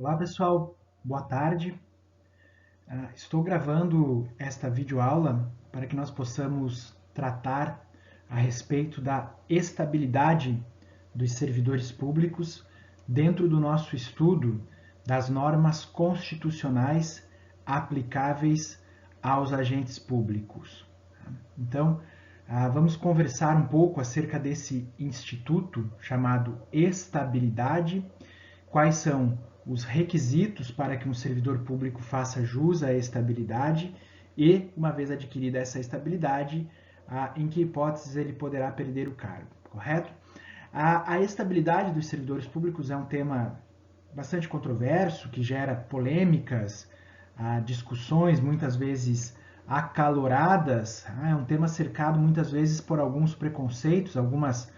Olá pessoal, boa tarde. Estou gravando esta videoaula para que nós possamos tratar a respeito da estabilidade dos servidores públicos dentro do nosso estudo das normas constitucionais aplicáveis aos agentes públicos. Então, vamos conversar um pouco acerca desse instituto chamado estabilidade, quais são os requisitos para que um servidor público faça jus à estabilidade e, uma vez adquirida essa estabilidade, em que hipóteses ele poderá perder o cargo, correto? A estabilidade dos servidores públicos é um tema bastante controverso, que gera polêmicas, discussões muitas vezes acaloradas, é um tema cercado muitas vezes por alguns preconceitos, algumas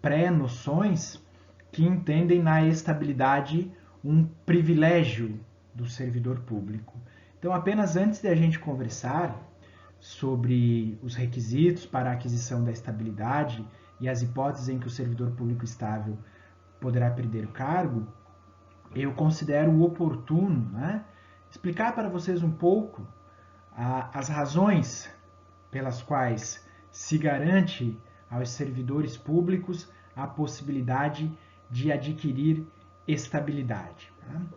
pré-noções que entendem na estabilidade um privilégio do servidor público. Então, apenas antes de a gente conversar sobre os requisitos para a aquisição da estabilidade e as hipóteses em que o servidor público estável poderá perder o cargo, eu considero oportuno, explicar para vocês um pouco as razões pelas quais se garante aos servidores públicos a possibilidade de adquirir estabilidade.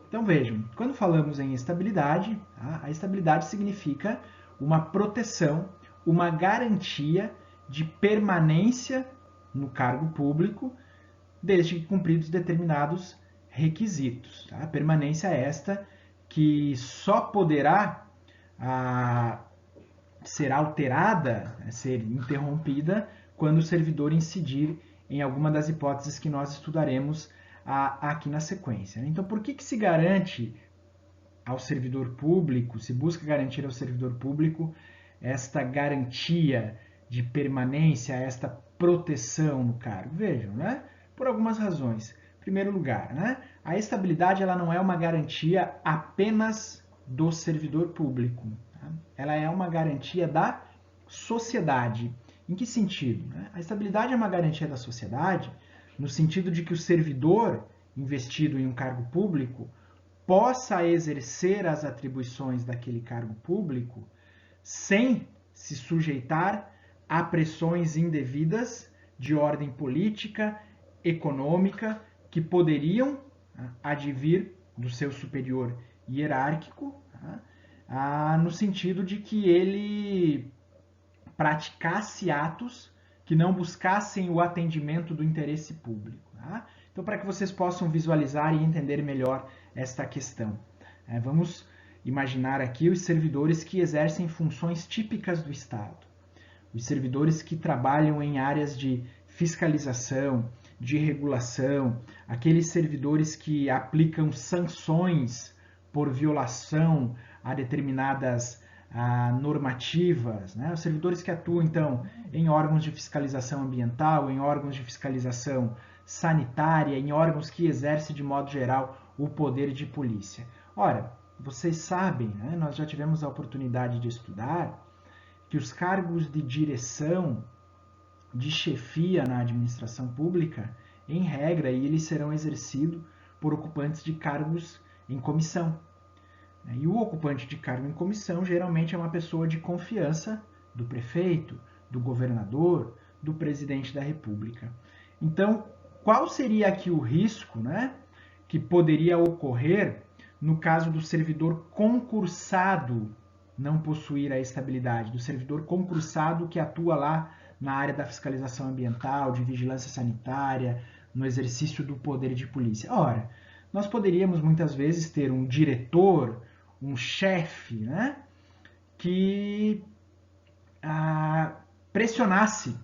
Então vejam, quando falamos em estabilidade, a estabilidade significa uma proteção, uma garantia de permanência no cargo público, desde que cumpridos determinados requisitos. A permanência esta que só poderá ser alterada, ser interrompida, quando o servidor incidir em alguma das hipóteses que nós estudaremos aqui na sequência. Então, por que se garante ao servidor público, se busca garantir ao servidor público esta garantia de permanência, esta proteção no cargo? Vejam, por algumas razões. Em primeiro lugar, a estabilidade ela não é uma garantia apenas do servidor público. Ela é uma garantia da sociedade. Em que sentido? A estabilidade é uma garantia da sociedade no sentido de que o servidor investido em um cargo público possa exercer as atribuições daquele cargo público sem se sujeitar a pressões indevidas de ordem política, econômica, que poderiam advir do seu superior hierárquico, no sentido de que ele praticasse atos que não buscassem o atendimento do interesse público. Então, para que vocês possam visualizar e entender melhor esta questão, vamos imaginar aqui os servidores que exercem funções típicas do Estado, os servidores que trabalham em áreas de fiscalização, de regulação, aqueles servidores que aplicam sanções por violação a determinadas normativas, os servidores que atuam, então, em órgãos de fiscalização ambiental, em órgãos de fiscalização sanitária, em órgãos que exercem, de modo geral, o poder de polícia. Ora, vocês sabem, nós já tivemos a oportunidade de estudar que os cargos de direção, de chefia na administração pública, em regra, eles serão exercidos por ocupantes de cargos em comissão. E o ocupante de cargo em comissão geralmente é uma pessoa de confiança do prefeito, do governador, do presidente da República. Então, qual seria aqui o risco, que poderia ocorrer no caso do servidor concursado não possuir a estabilidade, do servidor concursado que atua lá na área da fiscalização ambiental, de vigilância sanitária, no exercício do poder de polícia? Ora, nós poderíamos muitas vezes ter um diretor, um chefe, que pressionasse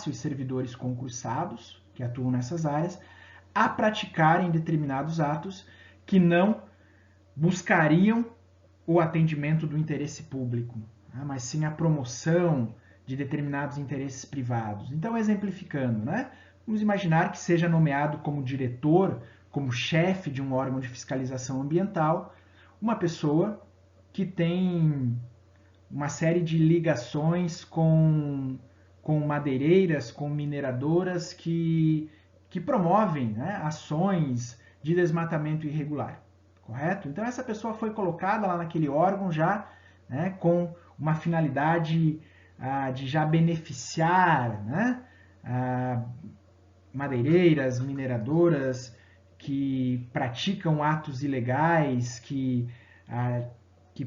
os servidores concursados que atuam nessas áreas a praticarem determinados atos que não buscariam o atendimento do interesse público, mas sim a promoção de determinados interesses privados. Então, exemplificando, vamos imaginar que seja nomeado como diretor, como chefe de um órgão de fiscalização ambiental, uma pessoa que tem uma série de ligações com madeireiras, com mineradoras que promovem ações de desmatamento irregular, correto? Então essa pessoa foi colocada lá naquele órgão já, né, com uma finalidade de já beneficiar, né, madeireiras, mineradoras que praticam atos ilegais, que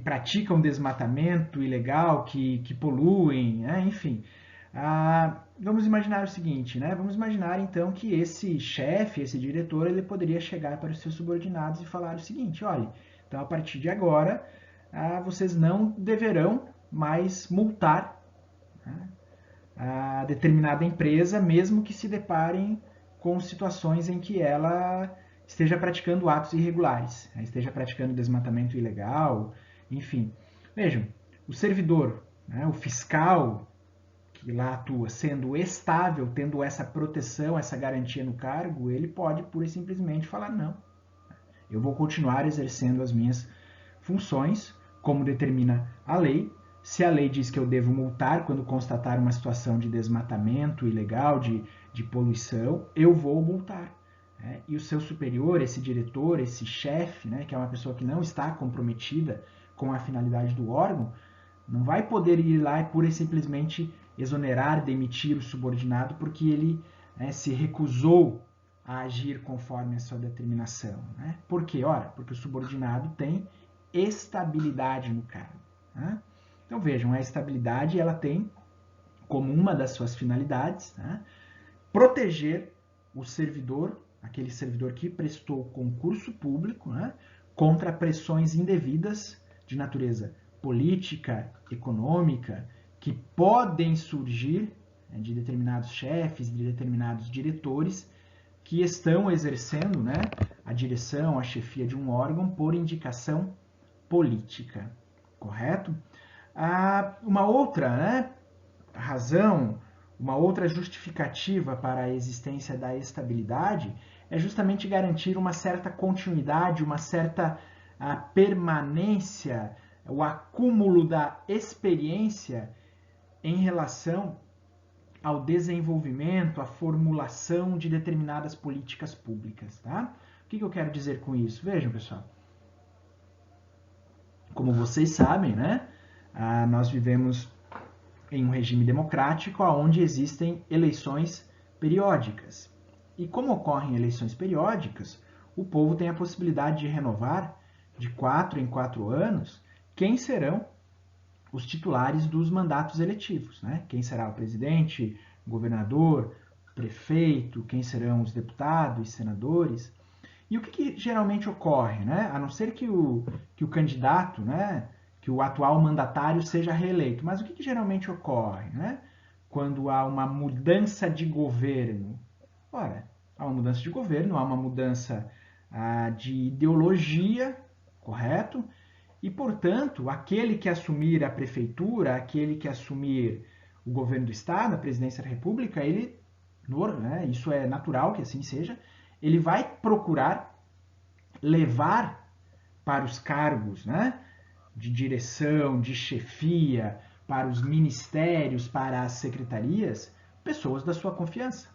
praticam desmatamento ilegal, que poluem, né? Enfim. Vamos imaginar o seguinte, né? Vamos imaginar então que esse chefe, esse diretor, ele poderia chegar para os seus subordinados e falar o seguinte: olha, então a partir de agora vocês não deverão mais multar, né, a determinada empresa, mesmo que se deparem com situações em que ela esteja praticando atos irregulares, esteja praticando desmatamento ilegal, enfim. Vejam, o servidor, né, o fiscal que lá atua, sendo estável, tendo essa proteção, essa garantia no cargo, ele pode pura e simplesmente falar: não, eu vou continuar exercendo as minhas funções, como determina a lei. Se a lei diz que eu devo multar quando constatar uma situação de desmatamento ilegal, de poluição, eu vou multar. Né? E o seu superior, esse diretor, esse chefe, né, que é uma pessoa que não está comprometida com a finalidade do órgão, não vai poder ir lá e pura e simplesmente exonerar, demitir o subordinado porque ele se recusou a agir conforme a sua determinação. Né? Por quê? Ora, porque o subordinado tem estabilidade no cargo. Né? Então vejam, a estabilidade ela tem como uma das suas finalidades, né, proteger o servidor, aquele servidor que prestou concurso público, né, contra pressões indevidas de natureza política, econômica, que podem surgir de determinados chefes, de determinados diretores que estão exercendo, né, a direção, a chefia de um órgão por indicação política, correto? Uma outra, né, razão, uma outra justificativa para a existência da estabilidade é justamente garantir uma certa continuidade, uma certa permanência, o acúmulo da experiência em relação ao desenvolvimento, à formulação de determinadas políticas públicas. Tá? O que eu quero dizer com isso? Vejam, pessoal. Como vocês sabem, né, nós vivemos em um regime democrático onde existem eleições periódicas. E como ocorrem eleições periódicas, o povo tem a possibilidade de renovar de 4 em 4 anos quem serão os titulares dos mandatos eletivos, né? Quem será o presidente, o governador, o prefeito, quem serão os deputados, senadores. E o que geralmente ocorre, né? A não ser que o candidato, né, que o atual mandatário seja reeleito. Mas o que geralmente ocorre, né? Quando há uma mudança de governo? Ora, há uma mudança de governo, há uma mudança de ideologia, correto? E, portanto, aquele que assumir a prefeitura, aquele que assumir o governo do Estado, a presidência da República, ele, né, isso é natural que assim seja, ele vai procurar levar para os cargos, né, de direção, de chefia, para os ministérios, para as secretarias, pessoas da sua confiança.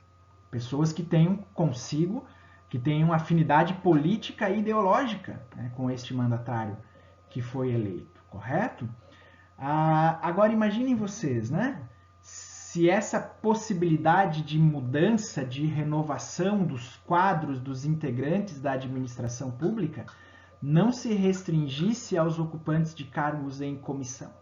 Pessoas que tenham consigo, que tenham afinidade política e ideológica, né, com este mandatário que foi eleito, correto? Agora imaginem vocês, né? Se essa possibilidade de mudança, de renovação dos quadros dos integrantes da administração pública não se restringisse aos ocupantes de cargos em comissão.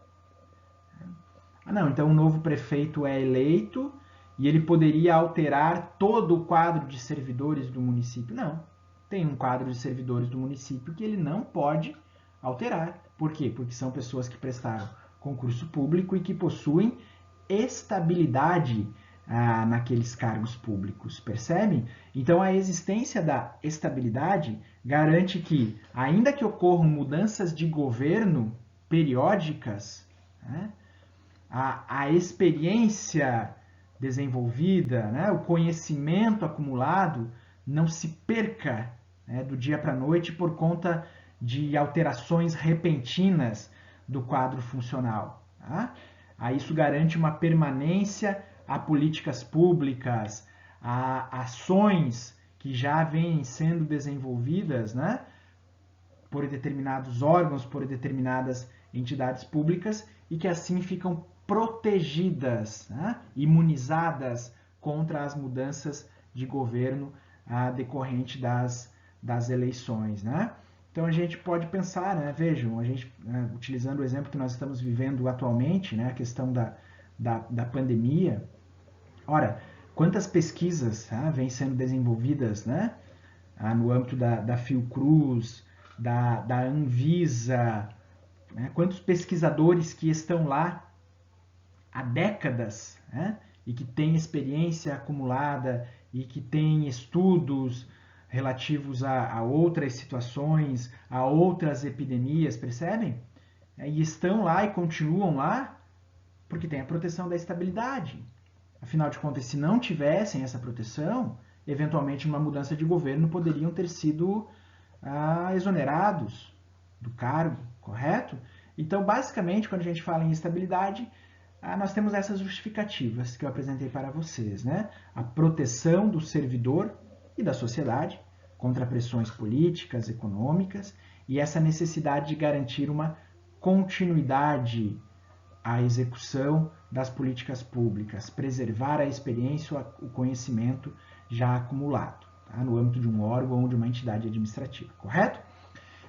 Não, então o novo prefeito é eleito e ele poderia alterar todo o quadro de servidores do município. Não, tem um quadro de servidores do município que ele não pode alterar. Por quê? Porque são pessoas que prestaram concurso público e que possuem estabilidade naqueles cargos públicos, percebem? Então a existência da estabilidade garante que, ainda que ocorram mudanças de governo periódicas, né, a experiência desenvolvida, né, o conhecimento acumulado não se perca, né, do dia para a noite por conta de alterações repentinas do quadro funcional. Tá? Isso garante uma permanência a políticas públicas, a ações que já vêm sendo desenvolvidas, né, por determinados órgãos, por determinadas entidades públicas e que assim ficam protegidas, né, imunizadas contra as mudanças de governo decorrente das eleições, né? Então a gente pode pensar, né, vejam, a gente, utilizando o exemplo que nós estamos vivendo atualmente, né, a questão da pandemia, ora, quantas pesquisas vêm sendo desenvolvidas, né, no âmbito da Fiocruz, da Anvisa, né, quantos pesquisadores que estão lá há décadas, né, e que têm experiência acumulada e que têm estudos relativos a outras situações, a outras epidemias, percebem? E estão lá e continuam lá porque tem a proteção da estabilidade. Afinal de contas, se não tivessem essa proteção, eventualmente numa mudança de governo poderiam ter sido exonerados do cargo, correto? Então, basicamente, quando a gente fala em estabilidade, nós temos essas justificativas que eu apresentei para vocês, né? A proteção do servidor e da sociedade contra pressões políticas, econômicas, e essa necessidade de garantir uma continuidade à execução das políticas públicas, preservar a experiência, o conhecimento já acumulado, tá? No âmbito de um órgão ou de uma entidade administrativa, correto?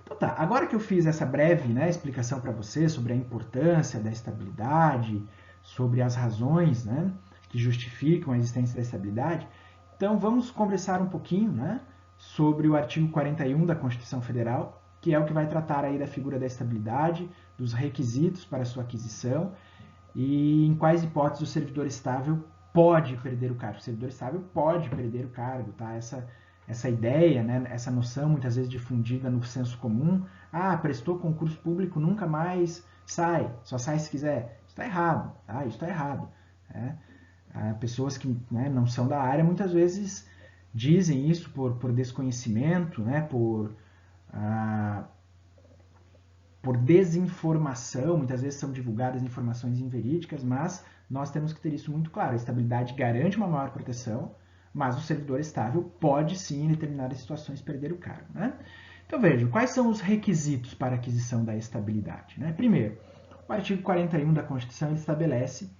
Então tá, agora que eu fiz essa breve, né, explicação para vocês sobre a importância da estabilidade, sobre as razões, né, que justificam a existência da estabilidade, então vamos conversar um pouquinho, né, sobre o artigo 41 da Constituição Federal, que é o que vai tratar aí da figura da estabilidade, dos requisitos para sua aquisição e em quais hipóteses o servidor estável pode perder o cargo. O servidor estável pode perder o cargo, tá? Essa ideia, né, essa noção muitas vezes difundida no senso comum, prestou concurso público, nunca mais sai, só sai se quiser. Isso está errado, tá? Isso está errado. Né? Pessoas que, né, não são da área muitas vezes dizem isso por desconhecimento, né, por desinformação, muitas vezes são divulgadas informações inverídicas, mas nós temos que ter isso muito claro. A estabilidade garante uma maior proteção, mas o servidor estável pode sim, em determinadas situações, perder o cargo. Né? Então vejam, quais são os requisitos para a aquisição da estabilidade? Né? Primeiro, o artigo 41 da Constituição estabelece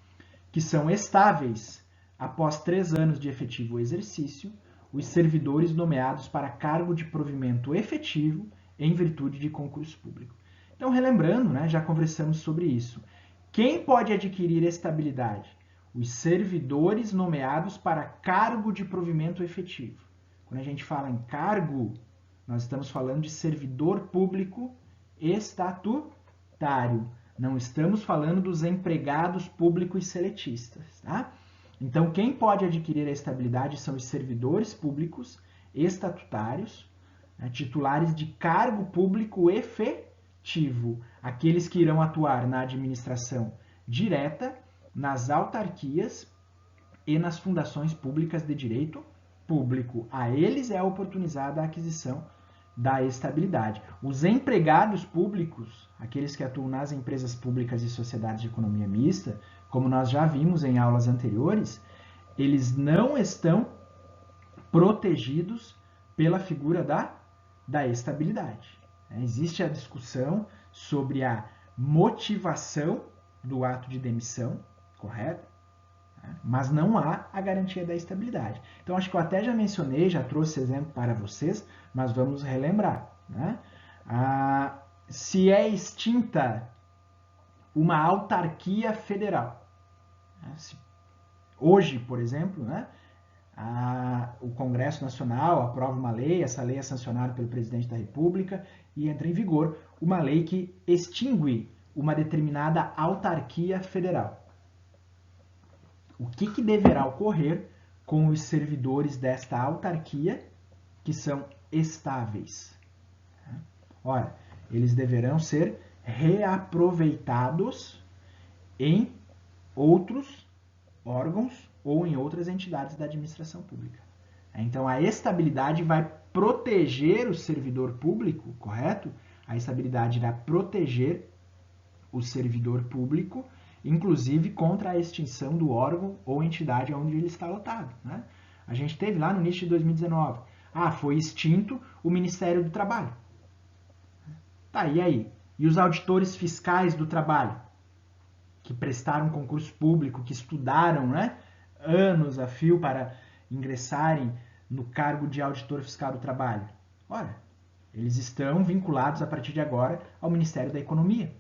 que são estáveis, após 3 anos de efetivo exercício, os servidores nomeados para cargo de provimento efetivo em virtude de concurso público. Então, relembrando, né, já conversamos sobre isso. Quem pode adquirir estabilidade? Os servidores nomeados para cargo de provimento efetivo. Quando a gente fala em cargo, nós estamos falando de servidor público estatutário. Não estamos falando dos empregados públicos seletistas, tá? Então, quem pode adquirir a estabilidade são os servidores públicos estatutários, né, titulares de cargo público efetivo, aqueles que irão atuar na administração direta, nas autarquias e nas fundações públicas de direito público. A eles é oportunizada a aquisição da estabilidade. Os empregados públicos, aqueles que atuam nas empresas públicas e sociedades de economia mista, como nós já vimos em aulas anteriores, eles não estão protegidos pela figura da estabilidade. Existe a discussão sobre a motivação do ato de demissão, correto? Mas não há a garantia da estabilidade. Então, acho que eu até já mencionei, já trouxe exemplo para vocês, mas vamos relembrar. Né? Se é extinta uma autarquia federal, né? Hoje, por exemplo, né, o Congresso Nacional aprova uma lei, essa lei é sancionada pelo presidente da República e entra em vigor uma lei que extingue uma determinada autarquia federal. O que deverá ocorrer com os servidores desta autarquia que são estáveis? Ora, eles deverão ser reaproveitados em outros órgãos ou em outras entidades da administração pública. Então, a estabilidade vai proteger o servidor público, correto? A estabilidade irá proteger o servidor público, inclusive contra a extinção do órgão ou entidade onde ele está lotado. Né? A gente teve lá no início de 2019, Ah, foi extinto o Ministério do Trabalho. Tá, e aí? E os auditores fiscais do trabalho? Que prestaram concurso público, que estudaram, né, anos a fio para ingressarem no cargo de auditor fiscal do trabalho. Ora, eles estão vinculados a partir de agora ao Ministério da Economia,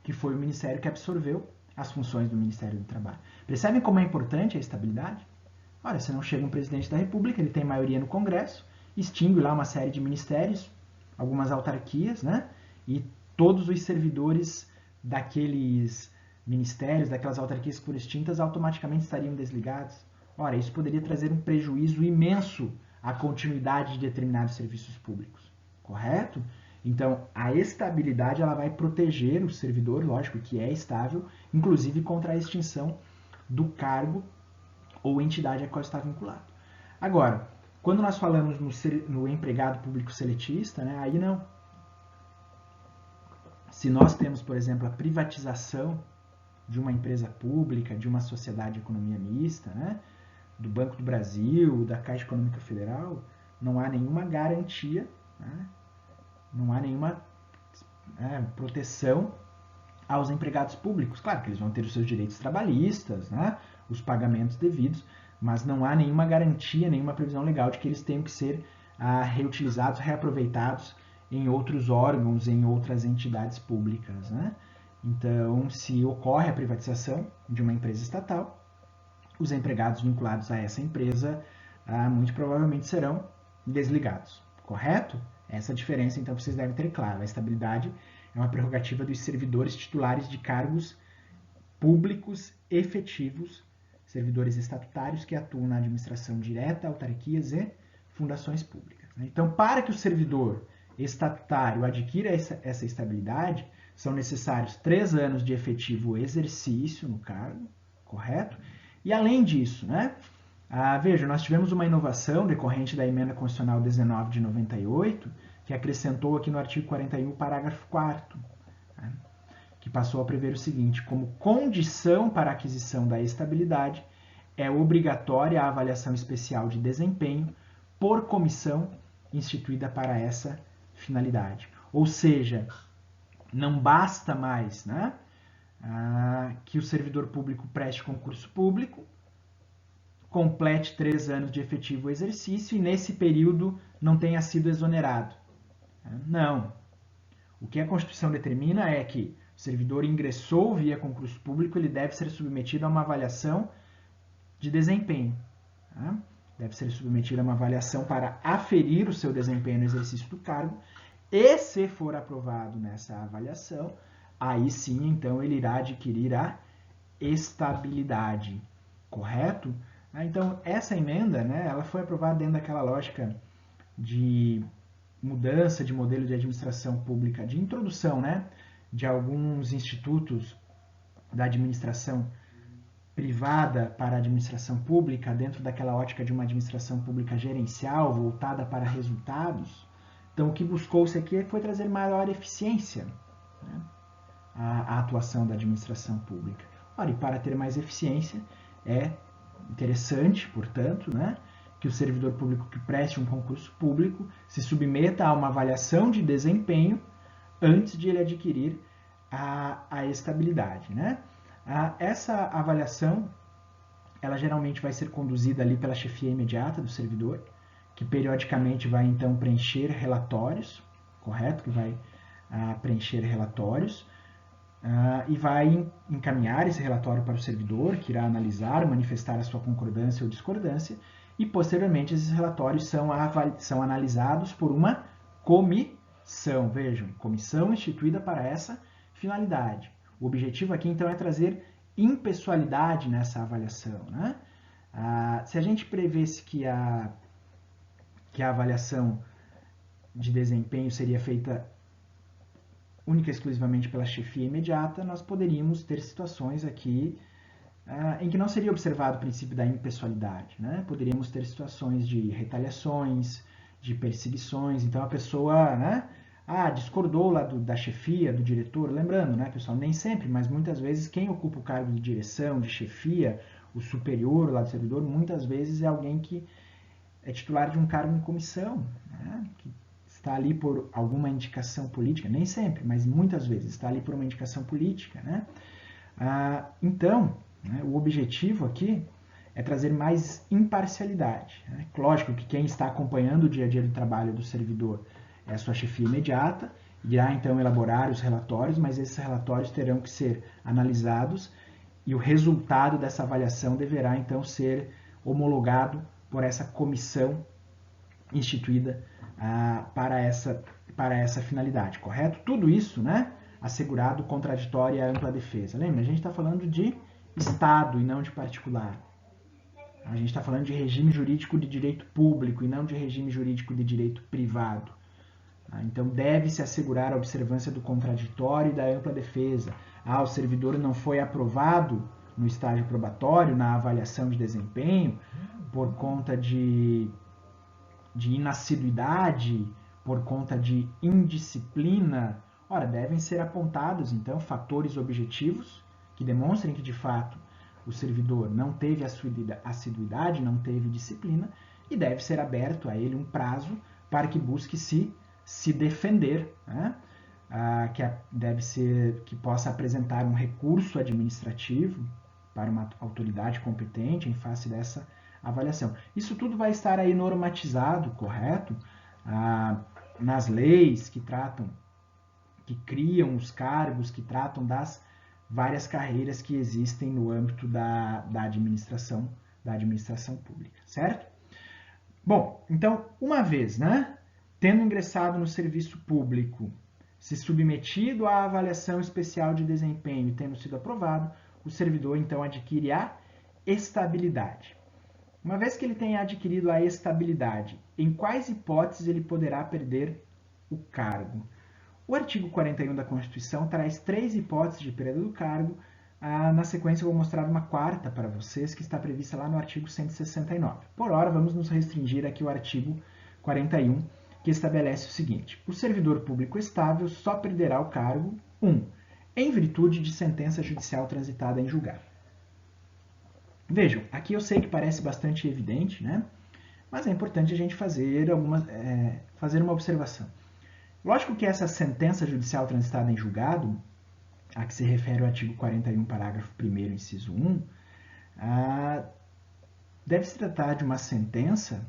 que foi o ministério que absorveu as funções do Ministério do Trabalho. Percebem como é importante a estabilidade? Ora, se não chega um presidente da República, ele tem maioria no Congresso, extingue lá uma série de ministérios, algumas autarquias, né? E todos os servidores daqueles ministérios, daquelas autarquias que foram extintas, automaticamente estariam desligados. Ora, isso poderia trazer um prejuízo imenso à continuidade de determinados serviços públicos, correto? Então, a estabilidade ela vai proteger o servidor, lógico que é estável, inclusive contra a extinção do cargo ou entidade a qual está vinculado. Agora, quando nós falamos no empregado público seletista, né, aí não. Se nós temos, por exemplo, a privatização de uma empresa pública, de uma sociedade de economia mista, né, do Banco do Brasil, da Caixa Econômica Federal, não há nenhuma garantia, né, não há nenhuma proteção aos empregados públicos. Claro que eles vão ter os seus direitos trabalhistas, né, os pagamentos devidos, mas não há nenhuma garantia, nenhuma previsão legal de que eles tenham que ser reutilizados, reaproveitados em outros órgãos, em outras entidades públicas, né? Então, se ocorre a privatização de uma empresa estatal, os empregados vinculados a essa empresa muito provavelmente serão desligados, correto? Essa diferença, então, vocês devem ter claro. A estabilidade é uma prerrogativa dos servidores titulares de cargos públicos efetivos, servidores estatutários que atuam na administração direta, autarquias e fundações públicas. Então, para que o servidor estatutário adquira essa estabilidade, são necessários 3 anos de efetivo exercício no cargo, correto? E além disso, né? Veja, nós tivemos uma inovação decorrente da Emenda Constitucional 19 de 98, que acrescentou aqui no artigo 41, parágrafo 4º, né, que passou a prever o seguinte: como condição para a aquisição da estabilidade, é obrigatória a avaliação especial de desempenho por comissão instituída para essa finalidade. Ou seja, não basta mais, né, que o servidor público preste concurso público, complete 3 anos de efetivo exercício e nesse período não tenha sido exonerado. Não. O que a Constituição determina é que o servidor ingressou via concurso público, ele deve ser submetido a uma avaliação de desempenho. Tá? Deve ser submetido a uma avaliação para aferir o seu desempenho no exercício do cargo. E se for aprovado nessa avaliação, aí sim, então, ele irá adquirir a estabilidade. Correto? Então, essa emenda, né, ela foi aprovada dentro daquela lógica de mudança de modelo de administração pública, de introdução, né, de alguns institutos da administração privada para a administração pública, dentro daquela ótica de uma administração pública gerencial, voltada para resultados. Então, o que buscou-se aqui foi trazer maior eficiência, né, à atuação da administração pública. Ora, e para ter mais eficiência, é interessante, portanto, né, que o servidor público que preste um concurso público se submeta a uma avaliação de desempenho antes de ele adquirir a estabilidade, né? Essa avaliação, ela geralmente vai ser conduzida ali pela chefia imediata do servidor, que periodicamente vai então preencher relatórios, correto? Que vai preencher relatórios e vai encaminhar esse relatório para o servidor, que irá analisar, manifestar a sua concordância ou discordância, e posteriormente esses relatórios são analisados por uma comissão. Vejam, comissão instituída para essa finalidade. O objetivo aqui, então, é trazer impessoalidade nessa avaliação, né? Se a gente prevesse que a avaliação de desempenho seria feita única e exclusivamente pela chefia imediata, nós poderíamos ter situações aqui em que não seria observado o princípio da impessoalidade, né? Poderíamos ter situações de retaliações, de perseguições. Então, a pessoa, né, discordou lá da chefia, do diretor. Lembrando, né, pessoal, nem sempre, mas muitas vezes quem ocupa o cargo de direção, de chefia, o superior lá do servidor, muitas vezes é alguém que é titular de um cargo em comissão, né, que está ali por alguma indicação política, nem sempre, mas muitas vezes está ali por uma indicação política, né? Então, né, o objetivo aqui é trazer mais imparcialidade, né? Lógico que quem está acompanhando o dia a dia do trabalho do servidor é a sua chefia imediata, irá então elaborar os relatórios, mas esses relatórios terão que ser analisados e o resultado dessa avaliação deverá então ser homologado por essa comissão instituída para essa finalidade, correto? Tudo isso, né, assegurado contraditória e ampla defesa. Lembra, a gente está falando de Estado e não de particular. A gente está falando de regime jurídico de direito público e não de regime jurídico de direito privado. Então, deve-se assegurar a observância do contraditório e da ampla defesa. O servidor não foi aprovado no estágio probatório, na avaliação de desempenho, por conta de inassiduidade, por conta de indisciplina. Ora, devem ser apontados, então, fatores objetivos que demonstrem que, de fato, o servidor não teve assiduidade, não teve disciplina, e deve ser aberto a ele um prazo para que busque se defender, né? Que possa apresentar um recurso administrativo para uma autoridade competente em face dessa avaliação. Isso tudo vai estar aí normatizado, correto? Nas leis que criam os cargos, que tratam das várias carreiras que existem no âmbito da administração pública, certo? Bom, então, uma vez, né, tendo ingressado no serviço público, se submetido à avaliação especial de desempenho e tendo sido aprovado, o servidor então adquire a estabilidade. Uma vez que ele tenha adquirido a estabilidade, em quais hipóteses ele poderá perder o cargo? O artigo 41 da Constituição traz 3 hipóteses de perda do cargo. Na sequência eu vou mostrar uma quarta para vocês, que está prevista lá no artigo 169. Por hora, vamos nos restringir aqui ao artigo 41, que estabelece o seguinte: o servidor público estável só perderá o cargo 1. Em virtude de sentença judicial transitada em julgado. Vejam, aqui eu sei que parece bastante evidente, né? Mas é importante a gente fazer uma observação. Lógico que essa sentença judicial transitada em julgado, a que se refere o artigo 41, parágrafo 1º, inciso 1, deve se tratar de uma sentença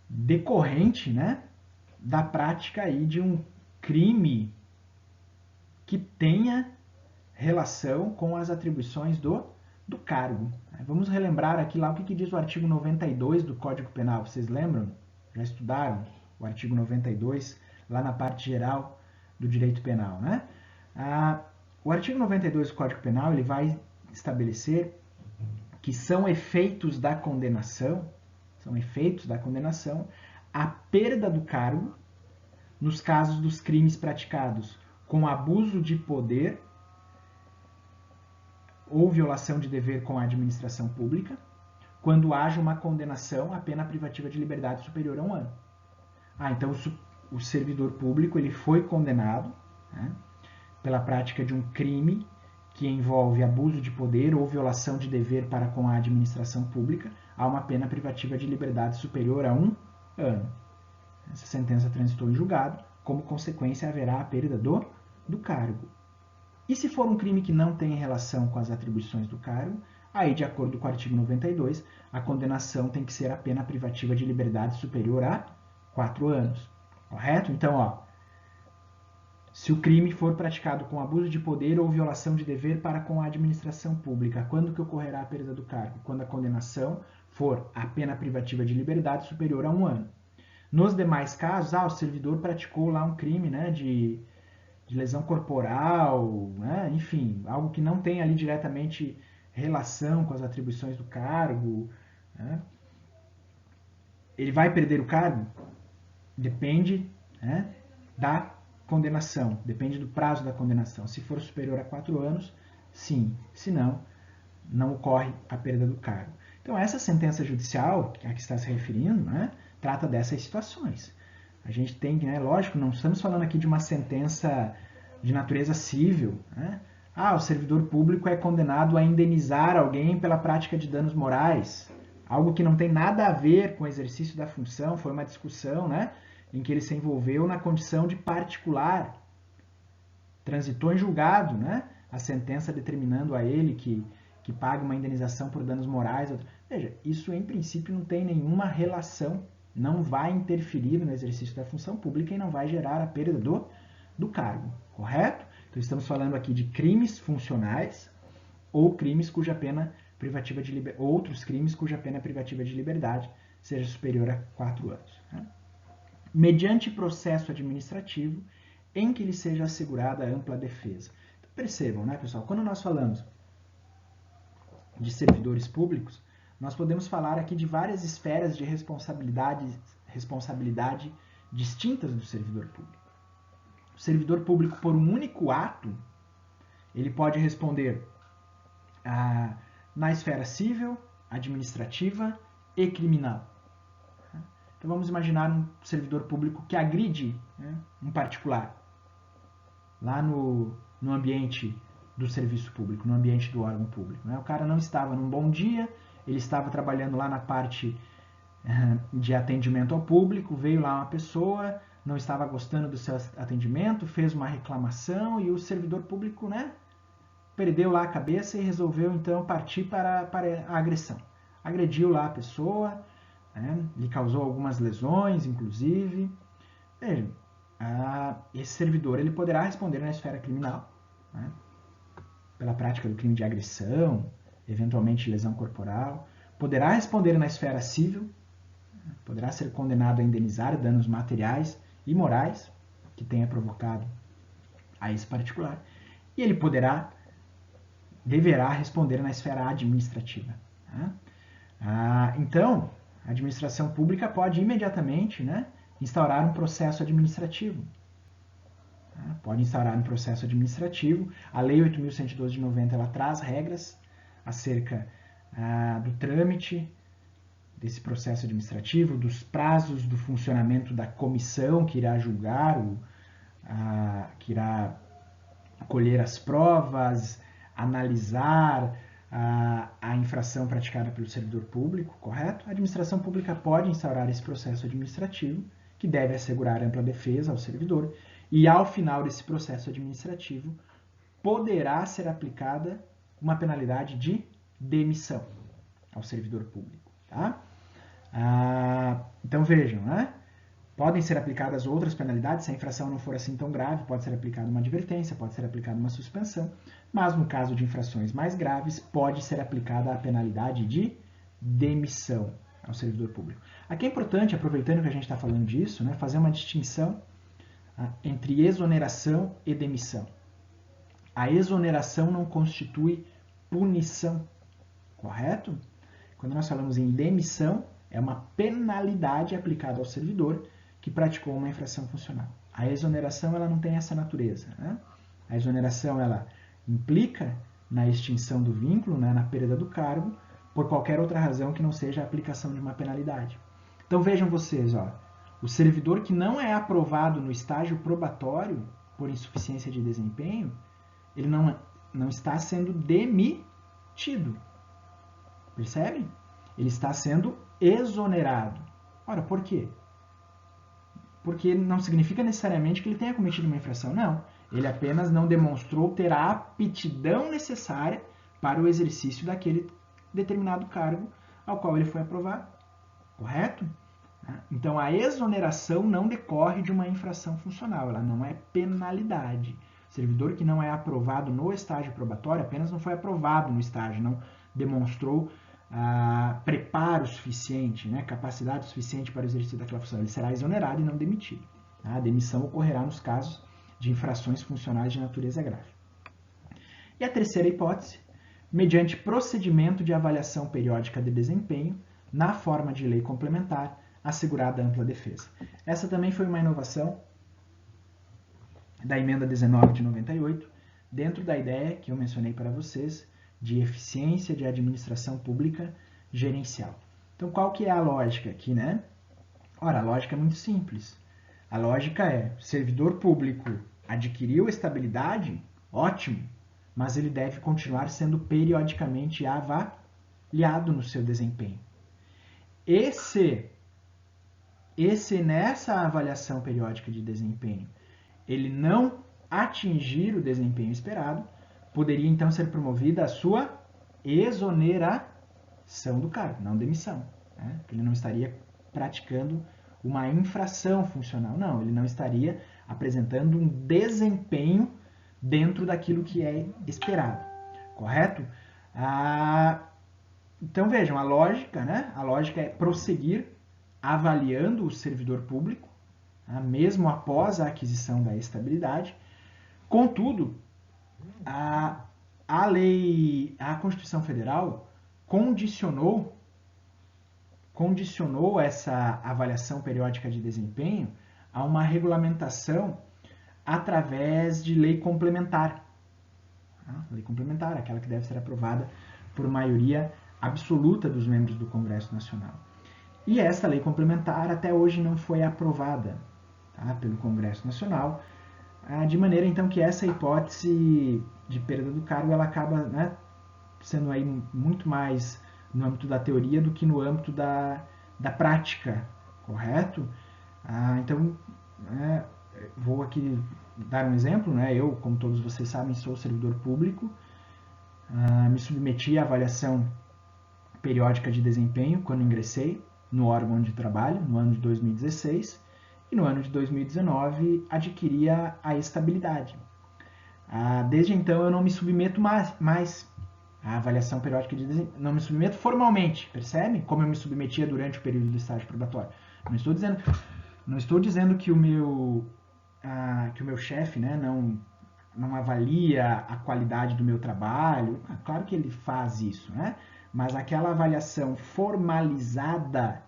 decorrente, né, da prática aí de um crime que tenha relação com as atribuições do cargo. Vamos relembrar aqui lá o que diz o artigo 92 do Código Penal. Vocês lembram? Já estudaram o artigo 92 lá na parte geral do direito penal, né? O artigo 92 do Código Penal ele vai estabelecer que são efeitos da condenação a perda do cargo nos casos dos crimes praticados com abuso de poder ou violação de dever com a administração pública, quando haja uma condenação à pena privativa de liberdade superior a 1 ano. Então o servidor público ele foi condenado, né, pela prática de um crime que envolve abuso de poder ou violação de dever para com a administração pública a uma pena privativa de liberdade superior a 1 ano. Essa sentença transitou em julgado, como consequência haverá a perda do cargo. E se for um crime que não tem relação com as atribuições do cargo, aí, de acordo com o artigo 92, a condenação tem que ser a pena privativa de liberdade superior a 4 anos. Correto? Então, se o crime for praticado com abuso de poder ou violação de dever para com a administração pública, quando que ocorrerá a perda do cargo? Quando a condenação for a pena privativa de liberdade superior a 1 ano. Nos demais casos, o servidor praticou lá um crime, né, de lesão corporal, né, enfim, algo que não tem ali diretamente relação com as atribuições do cargo, né? Ele vai perder o cargo? Depende, né, da condenação, depende do prazo da condenação. Se for superior a 4 anos, sim. Se não, não ocorre a perda do cargo. Então, essa sentença judicial a que está se referindo, né, trata dessas situações. A gente tem, né, lógico, não estamos falando aqui de uma sentença de natureza civil, né? O servidor público é condenado a indenizar alguém pela prática de danos morais. algo que não tem nada a ver com o exercício da função, foi uma discussão, né, em que ele se envolveu na condição de particular, transitou em julgado, né, a sentença determinando a ele que pague uma indenização por danos morais. Veja, isso em princípio não tem nenhuma relação, não vai interferir no exercício da função pública e não vai gerar a perda do cargo, correto? Então estamos falando aqui de crimes funcionais ou crimes cuja pena privativa de liberdade, outros crimes cuja pena privativa de liberdade seja superior a 4 anos. Né? Mediante processo administrativo em que lhe seja assegurada ampla defesa. Então, percebam, né, pessoal, quando nós falamos de servidores públicos, nós podemos falar aqui de várias esferas de responsabilidade distintas do servidor público. O servidor público, por um único ato, ele pode responder na esfera civil, administrativa e criminal. Então vamos imaginar um servidor público que agride, né, um particular lá no ambiente do serviço público, no ambiente do órgão público. Né? O cara não estava num bom dia, ele estava trabalhando lá na parte de atendimento ao público, veio lá uma pessoa, não estava gostando do seu atendimento, fez uma reclamação e o servidor público, né, perdeu lá a cabeça e resolveu então partir para a agressão. Agrediu lá a pessoa, né, lhe causou algumas lesões, inclusive. Veja, esse servidor ele poderá responder na esfera criminal, né, pela prática do crime de agressão, eventualmente lesão corporal. Poderá responder na esfera civil, poderá ser condenado a indenizar danos materiais e morais que tenha provocado a esse particular. E ele deverá responder na esfera administrativa. Tá? Então, a administração pública pode imediatamente, né, instaurar um processo administrativo. Tá? Pode instaurar um processo administrativo. A Lei 8.112 de 90 ela traz regras acerca do trâmite desse processo administrativo, dos prazos do funcionamento da comissão que irá julgar, que irá colher as provas, analisar a infração praticada pelo servidor público, correto? A administração pública pode instaurar esse processo administrativo, que deve assegurar ampla defesa ao servidor, e ao final desse processo administrativo, poderá ser aplicada uma penalidade de demissão ao servidor público. Tá? Então vejam, né? Podem ser aplicadas outras penalidades, se a infração não for assim tão grave, pode ser aplicada uma advertência, pode ser aplicada uma suspensão, mas no caso de infrações mais graves, pode ser aplicada a penalidade de demissão ao servidor público. Aqui é importante, aproveitando que a gente está falando disso, né, fazer uma distinção entre exoneração e demissão. A exoneração não constitui punição, correto? Quando nós falamos em demissão, é uma penalidade aplicada ao servidor que praticou uma infração funcional. A exoneração ela não tem essa natureza. Né? A exoneração ela implica na extinção do vínculo, né, na perda do cargo, por qualquer outra razão que não seja a aplicação de uma penalidade. Então vejam vocês, ó, o servidor que não é aprovado no estágio probatório por insuficiência de desempenho, ele não está sendo demitido. Percebe? Ele está sendo exonerado. Ora, por quê? Porque não significa necessariamente que ele tenha cometido uma infração. Não. Ele apenas não demonstrou ter a aptidão necessária para o exercício daquele determinado cargo ao qual ele foi aprovado. Correto? Então, a exoneração não decorre de uma infração funcional. Ela não é penalidade. O servidor que não é aprovado no estágio probatório apenas não foi aprovado no estágio, não demonstrou preparo suficiente, né, capacidade suficiente para o exercício daquela função. Ele será exonerado e não demitido. A demissão ocorrerá nos casos de infrações funcionais de natureza grave. E a terceira hipótese, mediante procedimento de avaliação periódica de desempenho, na forma de lei complementar, assegurada ampla defesa. Essa também foi uma inovação da emenda 19 de 98, dentro da ideia que eu mencionei para vocês, de eficiência de administração pública gerencial. Então, qual que é a lógica aqui, né? Ora, a lógica é muito simples. A lógica é, servidor público adquiriu estabilidade, ótimo, mas ele deve continuar sendo periodicamente avaliado no seu desempenho. nessa avaliação periódica de desempenho, ele não atingir o desempenho esperado, poderia então ser promovida a sua exoneração do cargo, não demissão. Né? Ele não estaria praticando uma infração funcional, não, ele não estaria apresentando um desempenho dentro daquilo que é esperado, correto? Então vejam, a lógica, né? A lógica é prosseguir avaliando o servidor público, mesmo após a aquisição da estabilidade. Contudo, a Constituição Federal condicionou essa avaliação periódica de desempenho a uma regulamentação através de lei complementar. Lei complementar, aquela que deve ser aprovada por maioria absoluta dos membros do Congresso Nacional. E essa lei complementar até hoje não foi aprovada pelo Congresso Nacional, de maneira então que essa hipótese de perda do cargo ela acaba, né, sendo aí muito mais no âmbito da teoria do que no âmbito da prática, correto? Então, vou aqui dar um exemplo, né? Eu, como todos vocês sabem, sou servidor público, me submeti à avaliação periódica de desempenho quando ingressei no órgão de trabalho, no ano de 2016, e no ano de 2019 adquiria a estabilidade. Desde então eu não me submeto mais à avaliação periódica de desempenho, não me submeto formalmente, percebe? Como eu me submetia durante o período do estágio probatório. Não estou dizendo que o meu chefe, né, não avalia a qualidade do meu trabalho. Claro que ele faz isso, né? Mas aquela avaliação formalizada,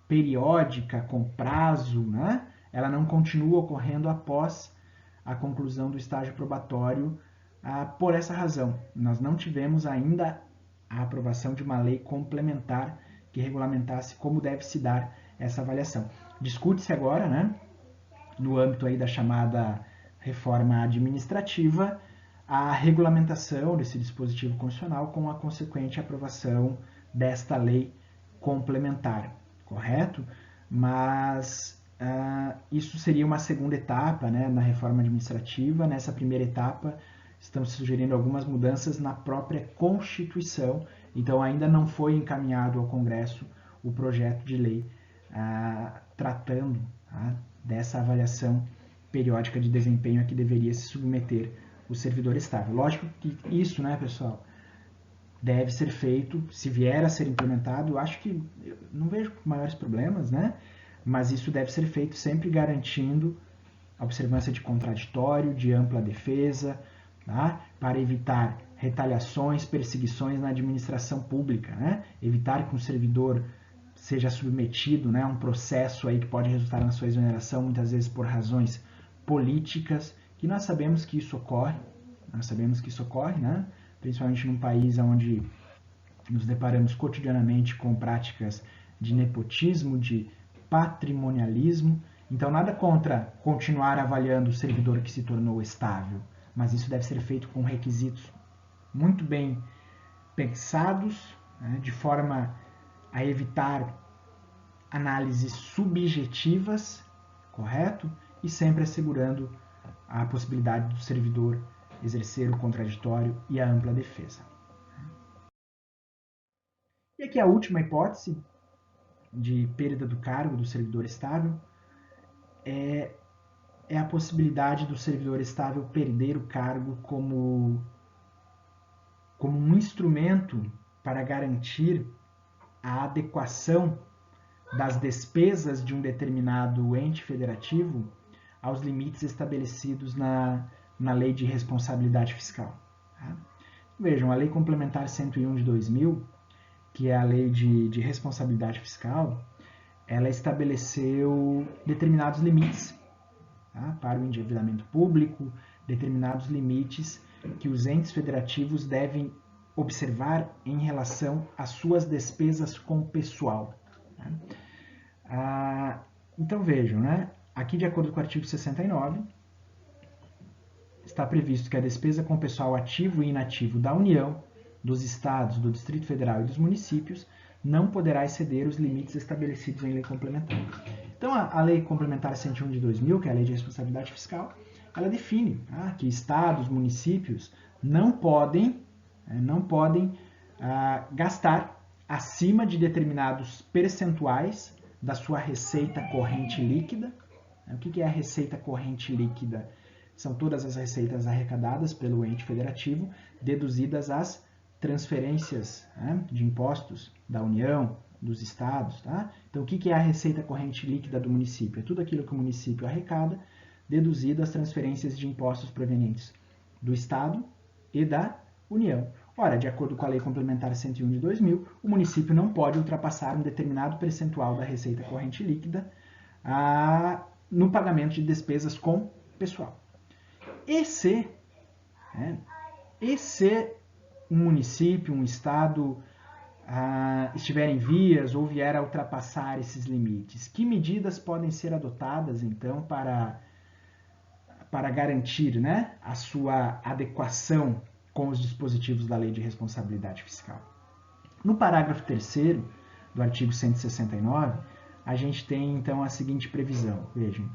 periódica, com prazo, né? Ela não continua ocorrendo após a conclusão do estágio probatório. Por essa razão, nós não tivemos ainda a aprovação de uma lei complementar que regulamentasse como deve se dar essa avaliação. Discute-se agora, né, no âmbito aí da chamada reforma administrativa, a regulamentação desse dispositivo constitucional com a consequente aprovação desta lei complementar, correto? Mas isso seria uma segunda etapa, né, na reforma administrativa. Nessa primeira etapa, estamos sugerindo algumas mudanças na própria Constituição, então ainda não foi encaminhado ao Congresso o projeto de lei tratando dessa avaliação periódica de desempenho a que deveria se submeter o servidor estável. Lógico que isso, né, pessoal, deve ser feito, se vier a ser implementado, eu acho que eu não vejo maiores problemas, né? Mas isso deve ser feito sempre garantindo a observância de contraditório, de ampla defesa, para evitar retaliações, perseguições na administração pública, né? Evitar que um servidor seja submetido, né, a um processo aí que pode resultar na sua exoneração, muitas vezes por razões políticas, que nós sabemos que isso ocorre, né? Principalmente num país onde nos deparamos cotidianamente com práticas de nepotismo, de patrimonialismo. Então, nada contra continuar avaliando o servidor que se tornou estável, mas isso deve ser feito com requisitos muito bem pensados, né, de forma a evitar análises subjetivas, correto? E sempre assegurando a possibilidade do servidor exercer o contraditório e a ampla defesa. E aqui a última hipótese de perda do cargo do servidor estável é a possibilidade do servidor estável perder o cargo como um instrumento para garantir a adequação das despesas de um determinado ente federativo aos limites estabelecidos na Lei de Responsabilidade Fiscal. Vejam, a Lei Complementar 101 de 2000, que é a Lei de Responsabilidade Fiscal, ela estabeleceu determinados limites para o endividamento público, determinados limites que os entes federativos devem observar em relação às suas despesas com pessoal. Então vejam, né? Aqui de acordo com o artigo 69, está previsto que a despesa com pessoal ativo e inativo da União, dos Estados, do Distrito Federal e dos municípios não poderá exceder os limites estabelecidos em lei complementar. Então, a Lei Complementar 101 de 2000, que é a Lei de Responsabilidade Fiscal, ela define que estados, municípios não podem gastar acima de determinados percentuais da sua receita corrente líquida. O que é a receita corrente líquida? São todas as receitas arrecadadas pelo ente federativo, deduzidas as transferências de impostos da União, dos estados. Tá? Então, o que é a receita corrente líquida do município? É tudo aquilo que o município arrecada, deduzido as transferências de impostos provenientes do estado e da União. Ora, de acordo com a Lei Complementar 101 de 2000, o município não pode ultrapassar um determinado percentual da receita corrente líquida no pagamento de despesas com pessoal. E se um município, um estado estiver em vias ou vier a ultrapassar esses limites, que medidas podem ser adotadas, então, para garantir a sua adequação com os dispositivos da Lei de Responsabilidade Fiscal? No parágrafo 3º do artigo 169, a gente tem, então, a seguinte previsão. Vejam,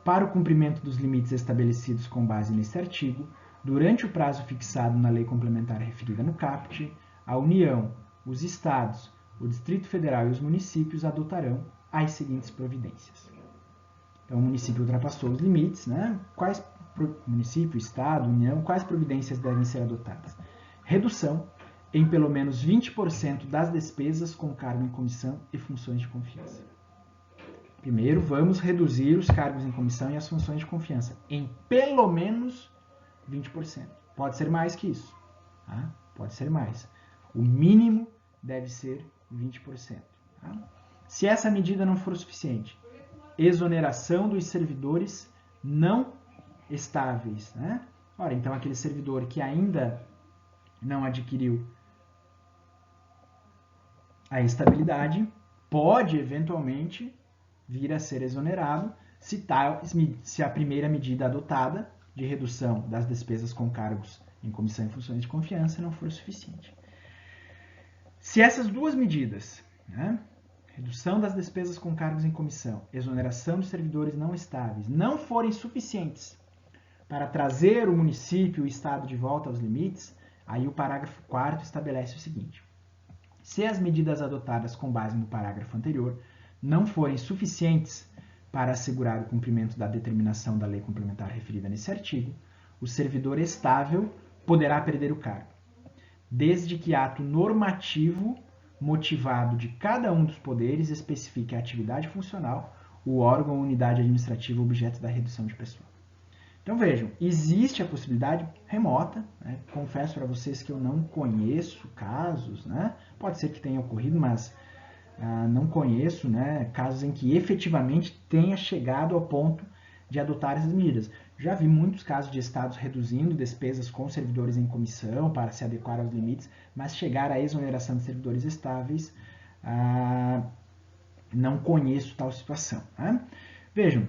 para o cumprimento dos limites estabelecidos com base nesse artigo, durante o prazo fixado na lei complementar referida no caput, a União, os estados, o Distrito Federal e os municípios adotarão as seguintes providências. Então, o município ultrapassou os limites, Quais município, estado, União, quais providências devem ser adotadas? Redução em pelo menos 20% das despesas com cargo em comissão e funções de confiança. Primeiro, vamos reduzir os cargos em comissão e as funções de confiança em pelo menos 20%. Pode ser mais que isso. Tá? Pode ser mais. O mínimo deve ser 20%. Tá? Se essa medida não for suficiente, exoneração dos servidores não estáveis. Ora, então aquele servidor que ainda não adquiriu a estabilidade pode eventualmente vir a ser exonerado se a primeira medida adotada de redução das despesas com cargos em comissão e funções de confiança não for suficiente. Se essas duas medidas, redução das despesas com cargos em comissão, exoneração dos servidores não estáveis, não forem suficientes para trazer o município e o estado de volta aos limites, aí o parágrafo 4º estabelece o seguinte: se as medidas adotadas com base no parágrafo anterior não forem suficientes para assegurar o cumprimento da determinação da lei complementar referida nesse artigo, o servidor estável poderá perder o cargo, desde que ato normativo motivado de cada um dos poderes especifique a atividade funcional, o órgão ou unidade administrativa objeto da redução de pessoal. Então vejam, existe a possibilidade remota, confesso para vocês que eu não conheço casos, pode ser que tenha ocorrido, mas não conheço casos em que efetivamente tenha chegado ao ponto de adotar essas medidas. Já vi muitos casos de estados reduzindo despesas com servidores em comissão para se adequar aos limites, mas chegar à exoneração de servidores estáveis, não conheço tal situação. Vejam,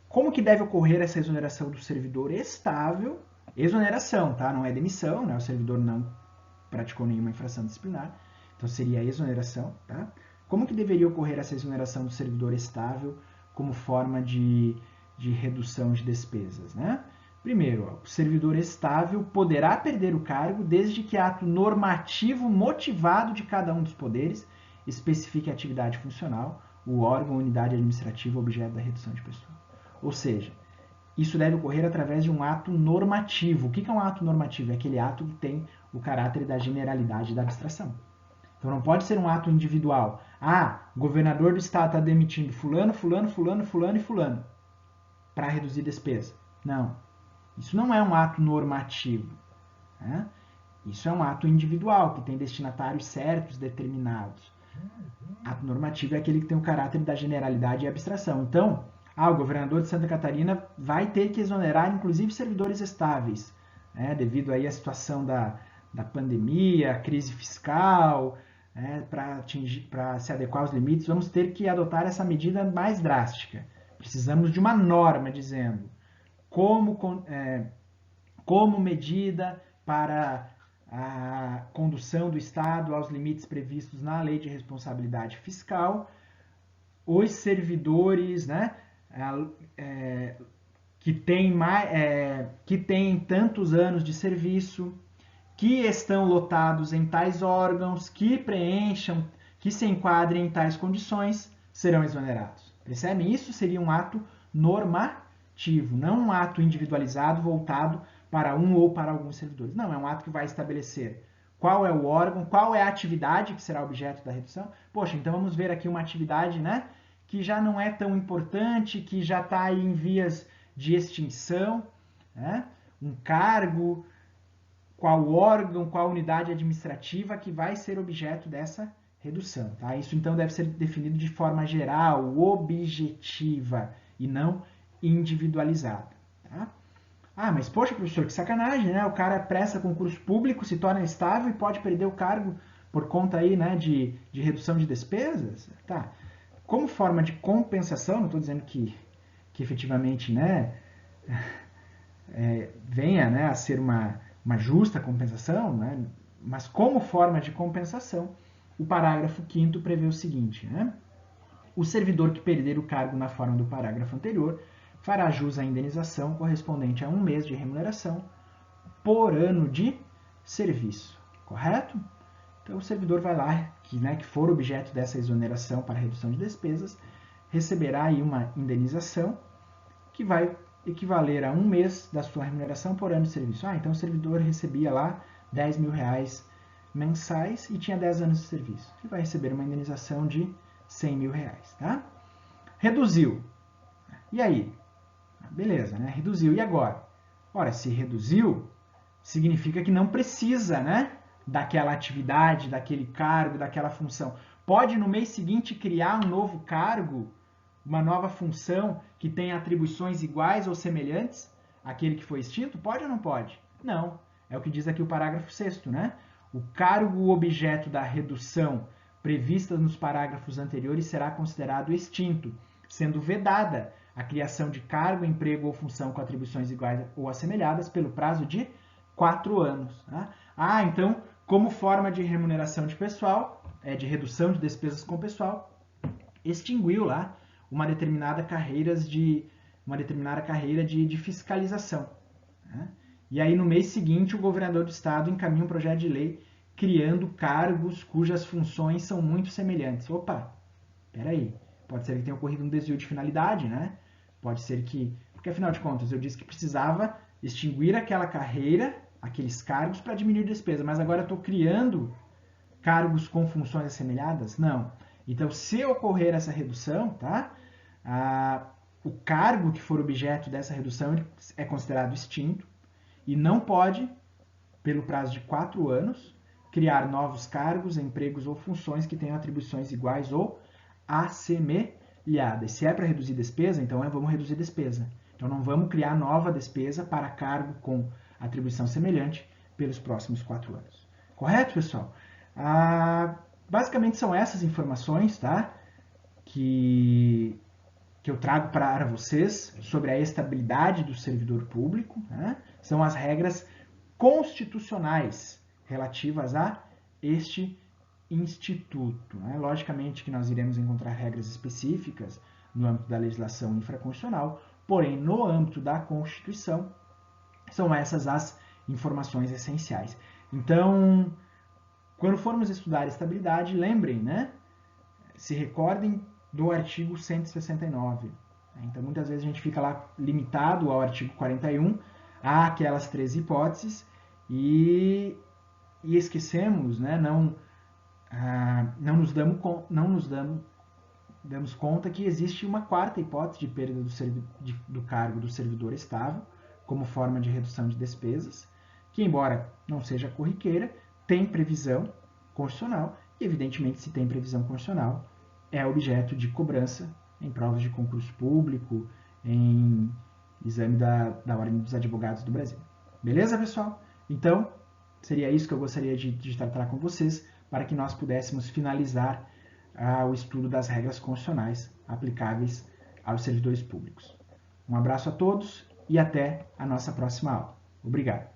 como que deve ocorrer essa exoneração do servidor estável? Exoneração, tá? Não é demissão, o servidor não praticou nenhuma infração disciplinar, então seria a exoneração. Tá? Como que deveria ocorrer essa exoneração do servidor estável como forma de redução de despesas? Primeiro, o servidor estável poderá perder o cargo desde que ato normativo motivado de cada um dos poderes especifique a atividade funcional, o órgão ou unidade administrativa objeto da redução de pessoal. Ou seja, isso deve ocorrer através de um ato normativo. O que é um ato normativo? É aquele ato que tem o caráter da generalidade da abstração. Então não pode ser um ato individual. O governador do estado está demitindo fulano, fulano, fulano, fulano e fulano para reduzir despesa. Não. Isso não é um ato normativo. Isso é um ato individual, que tem destinatários certos, determinados. Ato normativo é aquele que tem o caráter da generalidade e abstração. Então, o governador de Santa Catarina vai ter que exonerar, inclusive, servidores estáveis, devido aí à situação da pandemia, a crise fiscal, para se adequar aos limites, vamos ter que adotar essa medida mais drástica. Precisamos de uma norma dizendo como medida para a condução do Estado aos limites previstos na Lei de Responsabilidade Fiscal, os servidores, né, que têm tantos anos de serviço, que estão lotados em tais órgãos, que preencham, que se enquadrem em tais condições, serão exonerados. Percebem? Isso seria um ato normativo, não um ato individualizado voltado para um ou para alguns servidores. Não, é um ato que vai estabelecer qual é o órgão, qual é a atividade que será objeto da redução. Poxa, então vamos ver aqui uma atividade, né, que já não é tão importante, que já está aí em vias de extinção, né? Um cargo, qual órgão, qual unidade administrativa que vai ser objeto dessa redução. Tá? Isso então deve ser definido de forma geral, objetiva e não individualizada. Tá? Ah, mas poxa, professor, que sacanagem, né? O cara presta concurso público, se torna estável e pode perder o cargo por conta aí, né, de redução de despesas? Tá. Como forma de compensação, não estou dizendo que efetivamente, né, venha, né, a ser uma justa compensação, né, mas como forma de compensação, o parágrafo 5º prevê o seguinte, né? O servidor que perder o cargo na forma do parágrafo anterior fará jus à indenização correspondente a 1 mês de remuneração por ano de serviço, correto? Então o servidor vai lá, que for objeto dessa exoneração para redução de despesas, receberá aí uma indenização que vai equivaler a 1 mês da sua remuneração por ano de serviço. Ah, então o servidor recebia lá 10 mil reais mensais e tinha 10 anos de serviço. Ele vai receber uma indenização de 100 mil reais, tá? Reduziu. E aí? Beleza, né? Reduziu. E agora? Ora, se reduziu, significa que não precisa, né, daquela atividade, daquele cargo, daquela função. Pode no mês seguinte criar um novo cargo, uma nova função que tenha atribuições iguais ou semelhantes àquele que foi extinto? Pode ou não pode? Não. É o que diz aqui o parágrafo 6º, né? O cargo objeto da redução prevista nos parágrafos anteriores será considerado extinto, sendo vedada a criação de cargo, emprego ou função com atribuições iguais ou assemelhadas pelo prazo de 4 anos. Tá? Ah, então, como forma de remuneração de pessoal, de redução de despesas com pessoal, extinguiu lá uma determinada carreira de fiscalização. Né? E aí, no mês seguinte, o governador do estado encaminha um projeto de lei criando cargos cujas funções são muito semelhantes. Opa, peraí, pode ser que tenha ocorrido um desvio de finalidade, né? Pode ser que... Porque, afinal de contas, eu disse que precisava extinguir aquela carreira, aqueles cargos, para diminuir a despesa, mas agora eu estou criando cargos com funções assemelhadas? Não. Então, se ocorrer essa redução, tá? O cargo que for objeto dessa redução é considerado extinto e não pode, pelo prazo de 4 anos, criar novos cargos, empregos ou funções que tenham atribuições iguais ou assemelhadas. Se é para reduzir despesa, então vamos reduzir despesa. Então não vamos criar nova despesa para cargo com atribuição semelhante pelos próximos 4 anos. Correto, pessoal? Basicamente são essas informações, tá? Que eu trago para vocês sobre a estabilidade do servidor público. Né? São as regras constitucionais relativas a este instituto. Né? Logicamente que nós iremos encontrar regras específicas no âmbito da legislação infraconstitucional, porém, no âmbito da Constituição, são essas as informações essenciais. Então, quando formos estudar estabilidade, lembrem, né? Se recordem do artigo 169. Então, muitas vezes a gente fica lá limitado ao artigo 41, a aquelas 3 hipóteses, e esquecemos, né? Não nos damos conta que existe uma 4ª hipótese de perda do cargo do servidor estável, como forma de redução de despesas, que, embora não seja corriqueira, tem previsão constitucional, e, evidentemente, se tem previsão constitucional, é objeto de cobrança em provas de concurso público, em exame da Ordem dos Advogados do Brasil. Beleza, pessoal? Então, seria isso que eu gostaria de tratar com vocês, para que nós pudéssemos finalizar o estudo das regras constitucionais aplicáveis aos servidores públicos. Um abraço a todos e até a nossa próxima aula. Obrigado.